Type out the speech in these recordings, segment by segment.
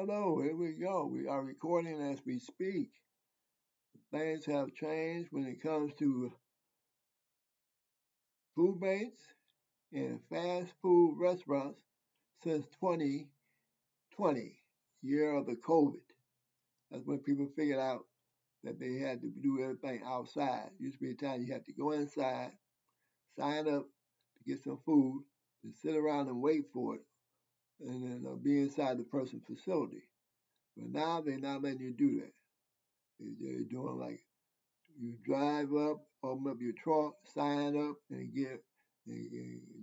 Hello, here we go. We are recording as we speak. Things have changed when it comes to food banks and fast food restaurants since 2020, year of the COVID. That's when people figured out that they had to do everything outside. Used to be a time you had to go inside, sign up to get some food, and sit around and wait for it, and then be inside the person's facility. But now they're not letting you do that. They're doing like you drive up, open up your trunk, sign up, and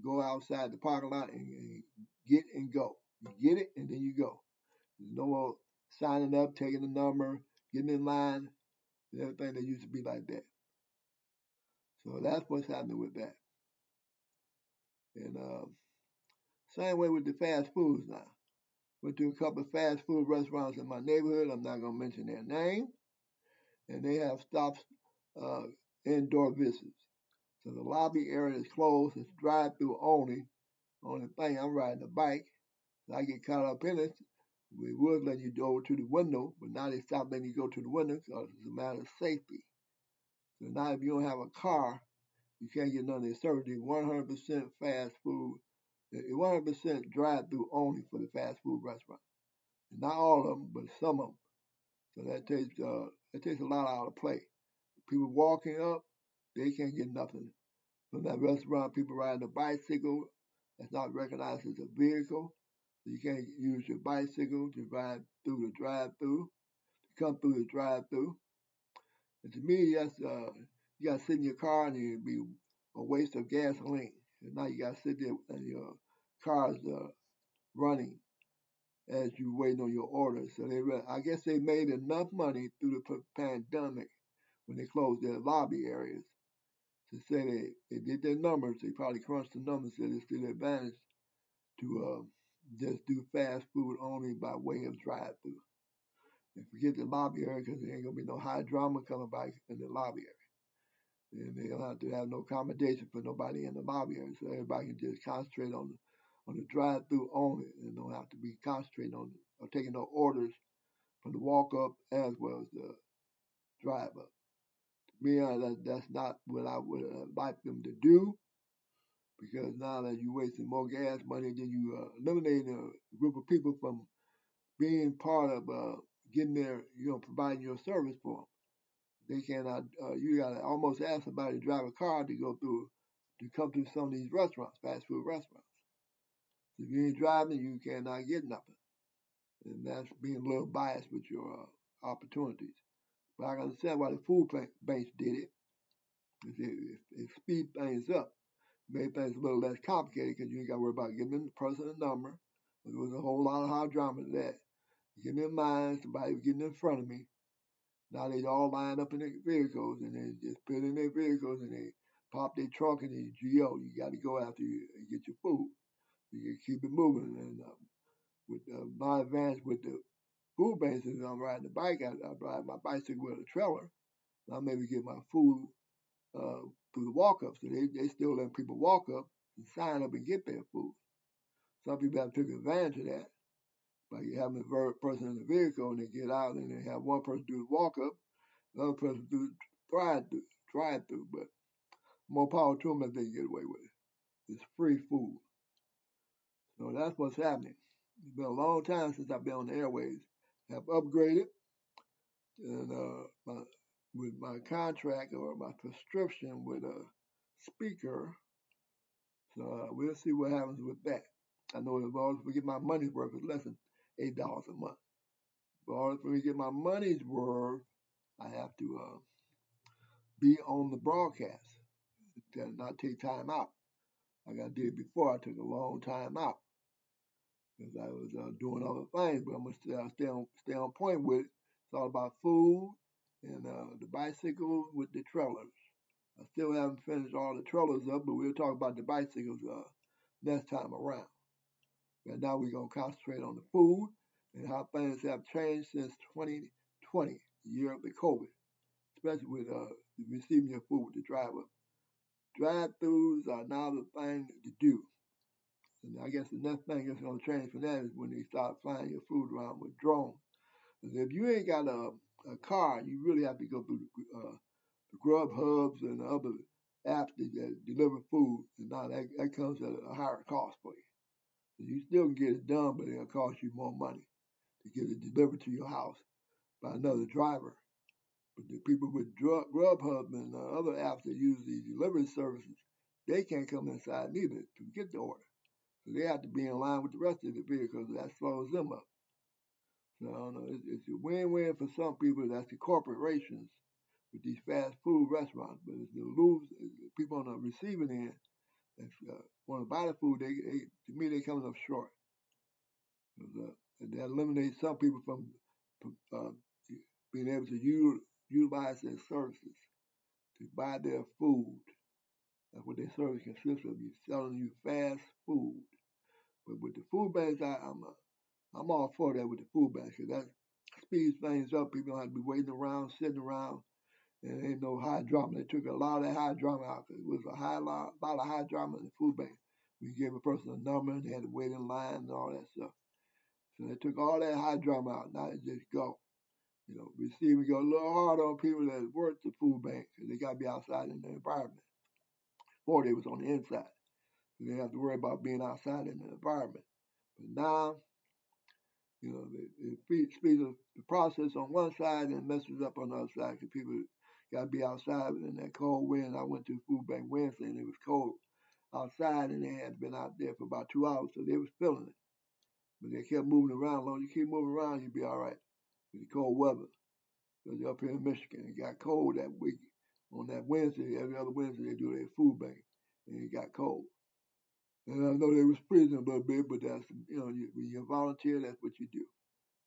go outside the parking lot and get and go. You get it and then you go. There's no more signing up, taking the number, getting in line, and everything that used to be like that. So that's what's happening with that. And same way with the fast foods now. Went to a couple of fast food restaurants in my neighborhood. I'm not gonna mention their name, and they have stopped uh, indoor visits. So the lobby area is closed. It's drive-through only. Only thing, I'm riding a bike. So I get caught up in it. We would let you go to the window, but now they stop letting you go to the window because it's a matter of safety. So now if you don't have a car, you can't get none of their service. They're 100% fast food. 100% drive-through only for the fast food restaurant. Not all of them, but some of them. So that takes a lot out of play. People walking up, they can't get nothing from that restaurant. People riding a bicycle that's not recognized as a vehicle. So you can't use your bicycle to ride through the drive-through, to come through the drive-through. And to me, you got to sit in your car and it'd be a waste of gasoline. And now you got to sit there and your car's running as you waiting on your order. So I guess they made enough money through the pandemic when they closed their lobby areas to say they did their numbers. They probably crunched the numbers, so it's to their advantage to just do fast food only by way of drive-through. And forget the lobby area because there ain't gonna be no high drama coming by in the lobby area. And they don't have to have no accommodation for nobody in the lobby area, so everybody can just concentrate on the drive-through only, and don't have to be concentrating on or taking no orders from the walk-up as well as the drive-up. To me, that's not what I would like them to do, because now that you're wasting more gas money, then you eliminating a group of people from being part of getting there, providing your service for them. They cannot. You gotta almost ask somebody to drive a car to go through, to come to some of these restaurants, fast food restaurants. If you ain't driving, you cannot get nothing, and that's being a little biased with your opportunities. But I can understand why the food banks did it. It speed things up, made things a little less complicated because you ain't got to worry about giving the person a number. There was a whole lot of hard drama to that. Getting in line, somebody was getting in front of me. Now they all line up in their vehicles and they just put in their vehicles and they pop their trunk and they GO. You got to go after you and get your food. You keep it moving. And with my advantage with the food banks is I'm riding the bike. I ride my bicycle with a trailer. I maybe get my food through the walk up. So they still let people walk up and sign up and get their food. Some people have taken advantage of that by having a person in the vehicle and they get out and they have one person do the walk up, another person do the drive through. But more power to them if they get away with it. It's free food. So that's what's happening. It's been a long time since I've been on the airways. Have upgraded and with my contract or my prescription with a speaker. So we'll see what happens with that. I know as long as we get my money's worth, it's less than $8 a month. But in order for me to get my money's worth, I have to be on the broadcast, not take time out. Like I did before, I took a long time out because I was doing other things. But I'm gonna stay on point with it. It's all about food and the bicycles with the trailers. I still haven't finished all the trailers up, but we'll talk about the bicycles next time around. And now we're going to concentrate on the food and how things have changed since 2020, the year of the COVID, especially with receiving your food with the driver. Drive-throughs are now the thing to do. And I guess the next thing that's going to change for that is when they start flying your food around with drones. Because if you ain't got a car, you really have to go through the Grub Hubs and the other apps that deliver food. And now that comes at a higher cost for you. So you still can get it done, but it'll cost you more money to get it delivered to your house by another driver. But the people with Grubhub and other apps that use these delivery services, they can't come inside neither to get the order. So they have to be in line with the rest of the vehicles. That slows them up. So I don't know. It's a win-win for some people. That's the corporations with these fast food restaurants. But it's the people on the receiving end that want to buy the food. To me, they coming up short. That eliminates some people from being able to utilize their services to buy their food. That's what their service consists of. You selling you fast food. But with the food banks, I'm all for that with the food banks because that speeds things up. People don't have to be waiting around, sitting around, and ain't no high drama. They took a lot of that high drama out. It was lot of high drama in the food bank. We gave a person a number and they had to wait in line and all that stuff. So they took all that high drama out. Now they just go. Receiving go a little hard on people that work the food bank because they got to be outside in the environment. Before they was on the inside. So they have to worry about being outside in the environment. But now, it speeds up the process on one side and messes up on the other side because people got to be outside in that cold wind. I went to the food bank Wednesday and it was cold outside and they had been out there for about 2 hours, so they was feeling it. But they kept moving around. As long as you keep moving around, you'll be all right with the cold weather. Because up here in Michigan, it got cold that week. On that Wednesday, every other Wednesday, they do their food bank, and it got cold. And I know they was freezing a little bit, but that's, when you volunteer, that's what you do.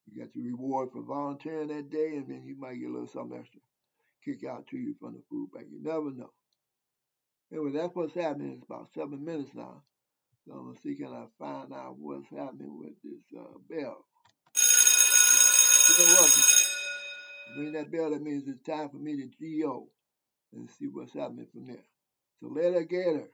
You got your reward for volunteering that day, and then you might get a little something extra kick out to you from the food bank. You never know. Anyway, that's what's happening. It's about 7 minutes now. So I'm going to see can I find out what's happening with this bell. Still working. Ring that bell, that means it's time for me to GO and see what's happening from there. So later, Gator.